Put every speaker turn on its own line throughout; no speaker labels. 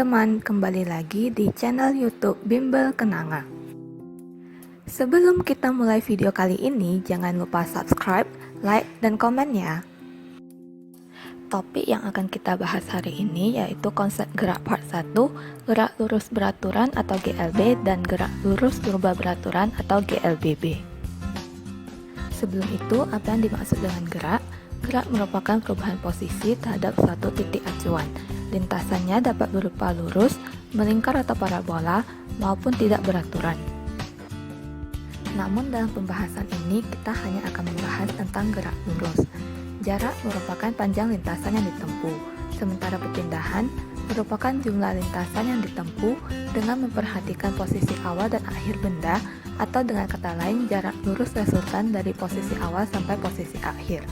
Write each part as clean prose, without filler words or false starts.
teman-teman, kembali lagi di channel YouTube Bimbel Kenanga. Sebelum kita mulai video kali ini, jangan lupa subscribe, like, dan komen ya. Topik yang akan kita bahas hari ini yaitu konsep gerak part 1, gerak lurus beraturan atau GLB, dan gerak lurus berubah beraturan atau GLBB. Sebelum itu, apa yang dimaksud dengan gerak? Gerak merupakan perubahan posisi terhadap suatu titik acuan. Lintasannya dapat berupa lurus, melingkar atau parabola, maupun tidak beraturan. Namun dalam pembahasan ini kita hanya akan membahas tentang gerak lurus. Jarak merupakan panjang lintasan yang ditempuh, sementara perpindahan merupakan jumlah lintasan yang ditempuh dengan memperhatikan posisi awal dan akhir benda, atau dengan kata lain jarak lurus resultan dari posisi awal sampai posisi akhir.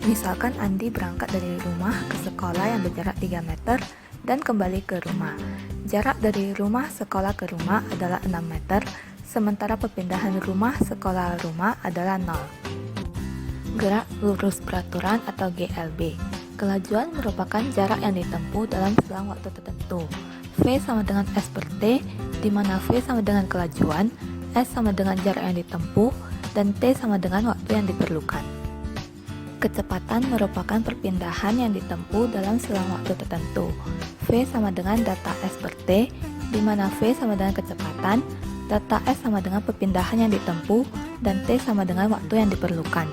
Misalkan Andi berangkat dari rumah ke sekolah yang berjarak 3 meter dan kembali ke rumah. Jarak dari rumah sekolah ke rumah adalah 6 meter, sementara perpindahan rumah sekolah rumah adalah 0. Gerak lurus beraturan atau GLB. Kelajuan merupakan jarak yang ditempuh dalam selang waktu tertentu. V sama dengan S per T, di mana V sama dengan kelajuan, S sama dengan jarak yang ditempuh, dan T sama dengan waktu yang diperlukan. Kecepatan merupakan perpindahan yang ditempuh dalam selang waktu tertentu. V sama dengan data S per T, di mana V sama dengan kecepatan, data S sama dengan perpindahan yang ditempuh, dan T sama dengan waktu yang diperlukan.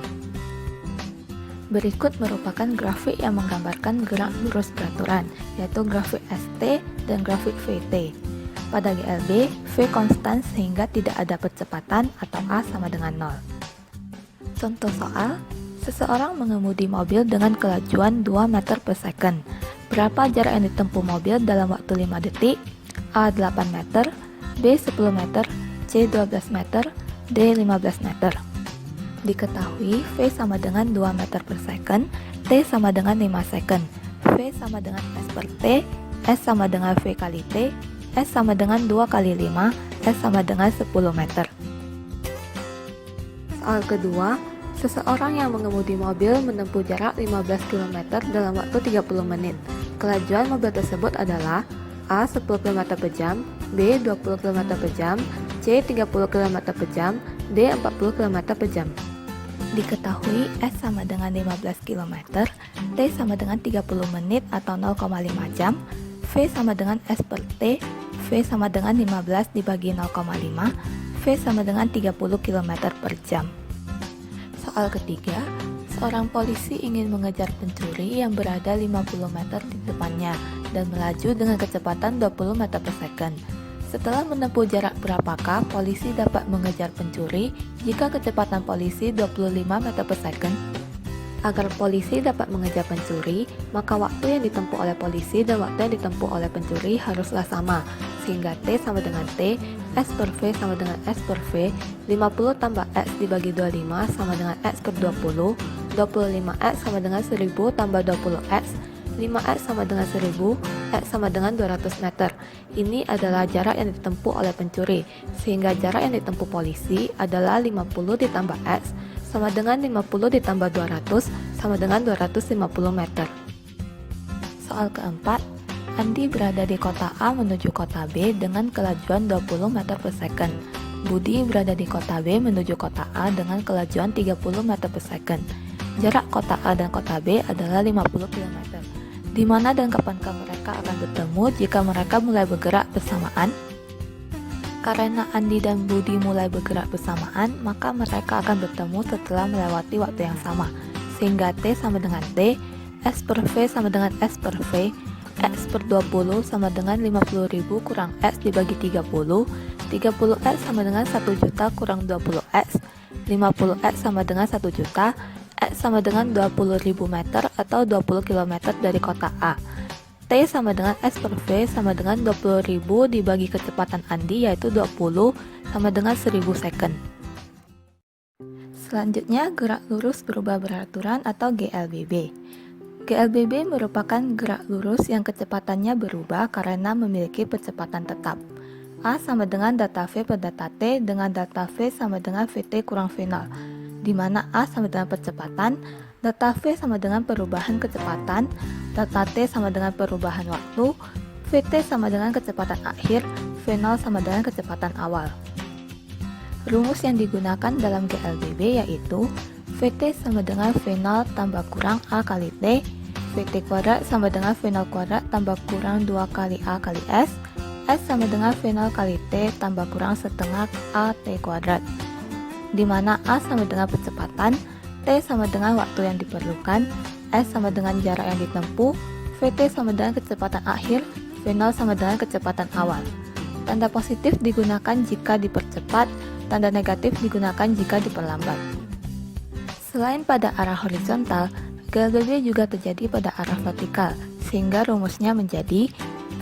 Berikut merupakan grafik yang menggambarkan gerak lurus beraturan, yaitu grafik ST dan grafik VT. Pada GLB, V konstan sehingga tidak ada percepatan atau A sama dengan 0. Contoh soal, seseorang mengemudi mobil dengan kelajuan 2 meter per second. Berapa jarak yang ditempuh mobil dalam waktu 5 detik? A 8 meter, B 10 meter, C 12 meter, D 15 meter. Diketahui V sama dengan 2 meter per second, T sama dengan 5 second, V sama dengan S per T, S sama dengan V kali T, S sama dengan 2 kali 5, S sama dengan 10 meter. Soal kedua, seseorang yang mengemudi mobil menempuh jarak 15 km dalam waktu 30 menit. Kelajuan mobil tersebut adalah A 10 km per jam, B 20 km per jam, C 30 km per jam, D 40 km per jam. Diketahui S sama dengan 15 km, T sama dengan 30 menit atau 0,5 jam, V sama dengan S per T, V sama dengan 15 dibagi 0,5, V sama dengan 30 km per jam. Soal ketiga, seorang polisi ingin mengejar pencuri yang berada 50 meter di depannya dan melaju dengan kecepatan 20 meter per second. Setelah menempuh jarak berapakah polisi dapat mengejar pencuri jika kecepatan polisi 25 meter per second? Agar polisi dapat mengejar pencuri, maka waktu yang ditempuh oleh polisi dan waktu yang ditempuh oleh pencuri haruslah sama, sehingga T sama dengan T, S per V sama dengan S per V, 50 tambah X dibagi 25 sama dengan X per 20, 25X sama dengan 1000 tambah 20X, 5X sama dengan 1000, X sama dengan 200 meter. Ini adalah jarak yang ditempuh oleh pencuri, sehingga jarak yang ditempuh polisi adalah 50 ditambah X sama dengan 50 ditambah 200 sama dengan 250 meter. Soal keempat, Andi berada di kota A menuju kota B dengan kelajuan 20 meter per second. Budi berada di kota B menuju kota A dengan kelajuan 30 meter per second. Jarak kota A dan kota B adalah 50 km. Di mana dan kapankah mereka akan bertemu jika mereka mulai bergerak bersamaan? Karena Andi dan Budi mulai bergerak bersamaan, maka mereka akan bertemu setelah melewati waktu yang sama, sehingga T sama dengan T, S per V sama dengan S per V, X per 20 sama dengan 50.000 kurang X dibagi 30, 30X sama dengan 1 juta kurang 20X, 50X sama dengan 1 juta, X sama dengan 20.000 meter atau 20 km dari kota A. T sama dengan S per V sama dengan 20.000 dibagi kecepatan Andi yaitu 20 sama dengan 1000 second. Selanjutnya, gerak lurus berubah beraturan atau GLBB. GLBB merupakan gerak lurus yang kecepatannya berubah karena memiliki percepatan tetap. A sama dengan data V per data T dengan data V sama dengan VT kurang V0, di mana A sama dengan percepatan, data V sama dengan perubahan kecepatan, data T sama dengan perubahan waktu, Vt sama dengan kecepatan akhir, V0 sama dengan kecepatan awal. Rumus yang digunakan dalam GLBB yaitu Vt sama dengan V0 tambah kurang A kali T, Vt kuadrat sama dengan V0 kuadrat tambah kurang 2 kali A kali S sama dengan V0 kali T tambah kurang setengah A T kuadrat, di mana A sama dengan percepatan, T sama dengan waktu yang diperlukan, S sama dengan jarak yang ditempuh, Vt sama dengan kecepatan akhir, V0 sama dengan kecepatan awal. Tanda positif digunakan jika dipercepat, tanda negatif digunakan jika diperlambat. Selain pada arah horizontal, GLBB juga terjadi pada arah vertikal, sehingga rumusnya menjadi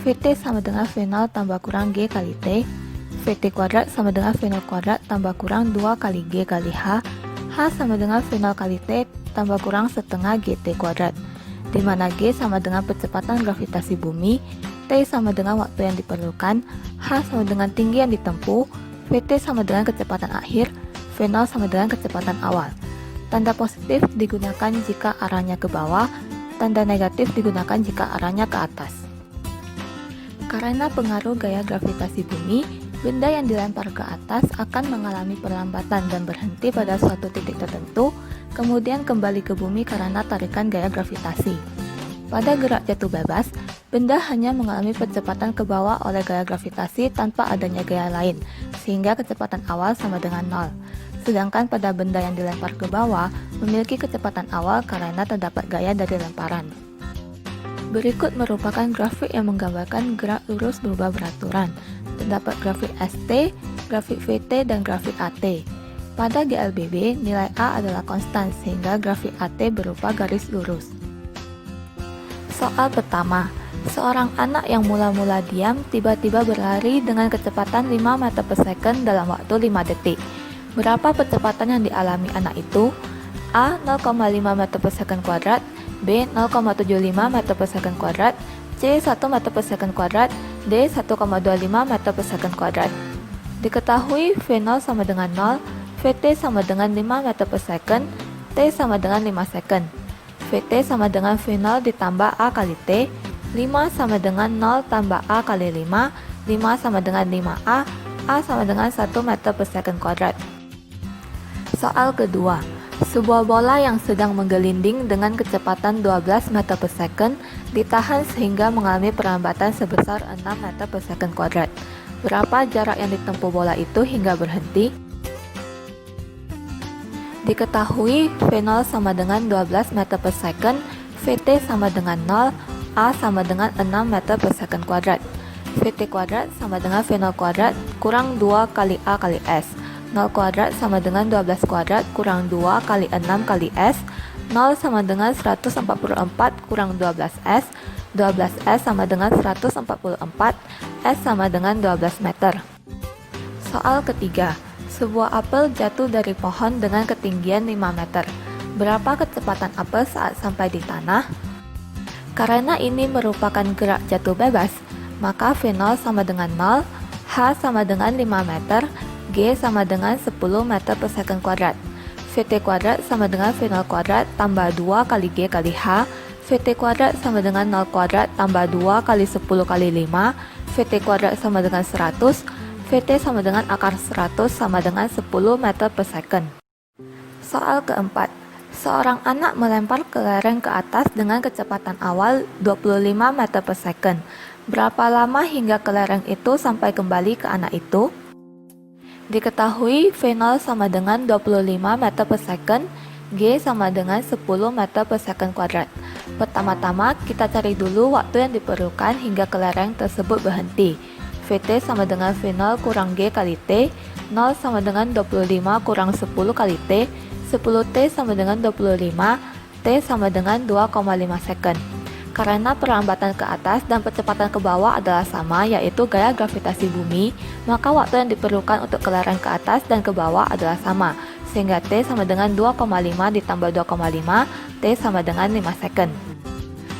Vt sama dengan V0 tambah kurang G kali T, Vt kuadrat sama dengan V0 kuadrat tambah kurang 2 kali G kali H sama dengan V0 kali T tambah kurang setengah GT kuadrat, di mana G sama dengan percepatan gravitasi bumi, T sama dengan waktu yang diperlukan, H sama dengan tinggi yang ditempuh, Vt sama dengan kecepatan akhir, V0 sama dengan kecepatan awal. Tanda positif digunakan jika arahnya ke bawah, tanda negatif digunakan jika arahnya ke atas. Karena pengaruh gaya gravitasi bumi, benda yang dilempar ke atas akan mengalami perlambatan dan berhenti pada suatu titik tertentu, kemudian kembali ke bumi karena tarikan gaya gravitasi. Pada gerak jatuh bebas, benda hanya mengalami percepatan ke bawah oleh gaya gravitasi tanpa adanya gaya lain, sehingga kecepatan awal sama dengan 0. Sedangkan pada benda yang dilempar ke bawah, memiliki kecepatan awal karena terdapat gaya dari lemparan. Berikut merupakan grafik yang menggambarkan gerak lurus berubah beraturan. Terdapat grafik ST, grafik VT, dan grafik AT. Pada GLBB, nilai A adalah konstan, sehingga grafik AT berupa garis lurus. Soal pertama, seorang anak yang mula-mula diam tiba-tiba berlari dengan kecepatan 5 meter per second dalam waktu 5 detik. Berapa percepatan yang dialami anak itu? A. 0,5 meter per second kuadrat, B. 0,75 meter per second kuadrat, C. 1 meter per second kuadrat, D. 1,25 meter per second kuadrat. Diketahui V0 sama dengan 0, Vt sama dengan 5 meter per second, T sama dengan 5 second. Vt sama dengan V0 ditambah A kali T, 5 sama dengan 0 tambah A kali 5, 5 sama dengan 5A, A sama dengan 1 meter per second kuadrat. Soal kedua, sebuah bola yang sedang menggelinding dengan kecepatan 12 meter per second ditahan sehingga mengalami perlambatan sebesar 6 meter per second kuadrat. Berapa jarak yang ditempuh bola itu hingga berhenti? Diketahui V0 sama dengan 12 meter per second, Vt sama dengan 0, A sama dengan 6 meter per second kuadrat. Vt kuadrat sama dengan V0 kuadrat kurang 2 kali A kali S. 0 kuadrat sama dengan 12 kuadrat kurang 2 kali 6 kali S. 0 sama dengan 144 kurang 12S. 12S sama dengan 144, S sama dengan 12 meter. Soal ketiga, sebuah apel jatuh dari pohon dengan ketinggian 5 meter. Berapa kecepatan apel saat sampai di tanah? Karena ini merupakan gerak jatuh bebas, maka V0 sama dengan 0, H sama dengan 5 meter, G sama dengan 10 meter per second kuadrat. Vt kuadrat sama dengan V0 kuadrat tambah 2 kali G kali H, Vt kuadrat sama dengan 0 kuadrat tambah 2 kali 10 kali 5, Vt kuadrat sama dengan 100, Vt sama dengan akar 100 sama dengan 10 meter per second. Soal keempat, seorang anak melempar kelereng ke atas dengan kecepatan awal 25 meter per second. Berapa lama hingga kelereng itu sampai kembali ke anak itu? Diketahui V0 sama dengan 25 meter per second, G sama dengan 10 meter per second kuadrat. Pertama-tama kita cari dulu waktu yang diperlukan hingga kelereng tersebut berhenti. Vt sama dengan V0 kurang G kali T, 0 sama dengan 25 kurang 10 kali T, 10T sama dengan 25, T sama dengan 2,5 second. Karena perlambatan ke atas dan percepatan ke bawah adalah sama, yaitu gaya gravitasi bumi, maka waktu yang diperlukan untuk kelereng ke atas dan ke bawah adalah sama, sehingga T sama dengan 2,5 ditambah 2,5, T sama dengan 5 second.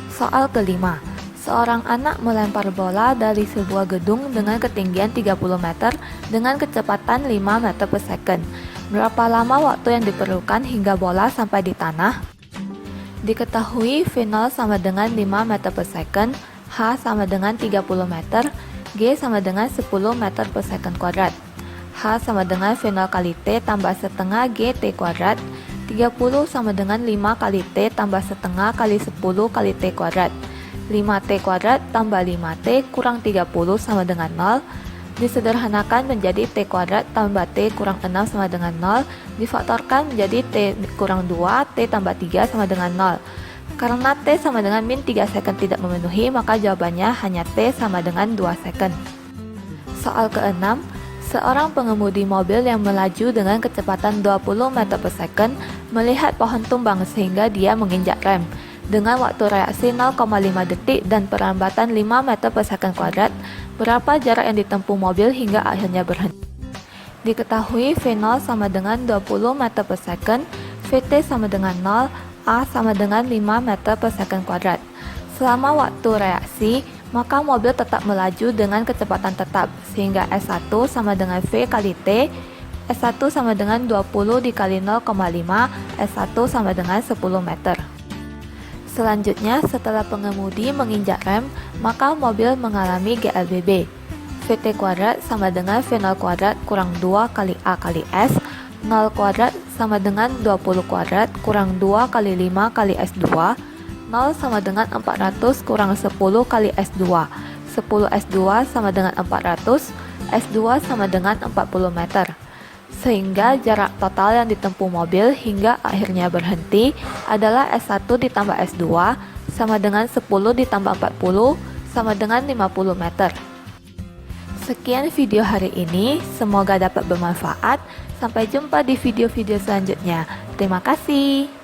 Soal kelima, seorang anak melempar bola dari sebuah gedung dengan ketinggian 30 meter dengan kecepatan 5 meter per second. Berapa lama waktu yang diperlukan hingga bola sampai di tanah? Diketahui V0 sama dengan 5 meter per second, H sama dengan 30 meter, G sama dengan 10 meter per second kuadrat. H sama dengan V0 kali T tambah setengah GT kuadrat. 30 sama dengan 5 kali T tambah setengah kali 10 kali T kuadrat. 5T kuadrat tambah 5T kurang 30 sama dengan 0. Disederhanakan menjadi T kuadrat tambah T kurang 6 sama dengan 0. Difaktorkan menjadi T kurang 2, T tambah 3 sama dengan 0. Karena T sama dengan min 3 second tidak memenuhi, maka jawabannya hanya T sama dengan 2 second. Soal ke-6, seorang pengemudi mobil yang melaju dengan kecepatan 20 meter per second melihat pohon tumbang sehingga dia menginjak rem. Dengan waktu reaksi 0,5 detik dan perlambatan 5 meter per second kuadrat, berapa jarak yang ditempuh mobil hingga akhirnya berhenti? Diketahui V0 sama dengan 20 meter per second, Vt sama dengan 0, A sama dengan 5 meter per second kuadrat. Selama waktu reaksi, maka mobil tetap melaju dengan kecepatan tetap, sehingga S1 sama dengan V kali T, S1 sama dengan 20 dikali 0,5, S1 sama dengan 10 meter. Selanjutnya, setelah pengemudi menginjak rem, maka mobil mengalami GLBB. Vt kuadrat sama dengan V0 kuadrat kurang 2 kali A kali S, 0 kuadrat sama dengan 20 kuadrat kurang 2 kali 5 kali S2, 0 sama dengan 400 kurang 10 kali S2, 10 S2 sama dengan 400, S2 sama dengan 40 meter. Sehingga jarak total yang ditempuh mobil hingga akhirnya berhenti adalah S1 ditambah S2 sama dengan 10 ditambah 40 sama dengan 50 meter. Sekian video hari ini, semoga dapat bermanfaat. Sampai jumpa di video-video selanjutnya. Terima kasih.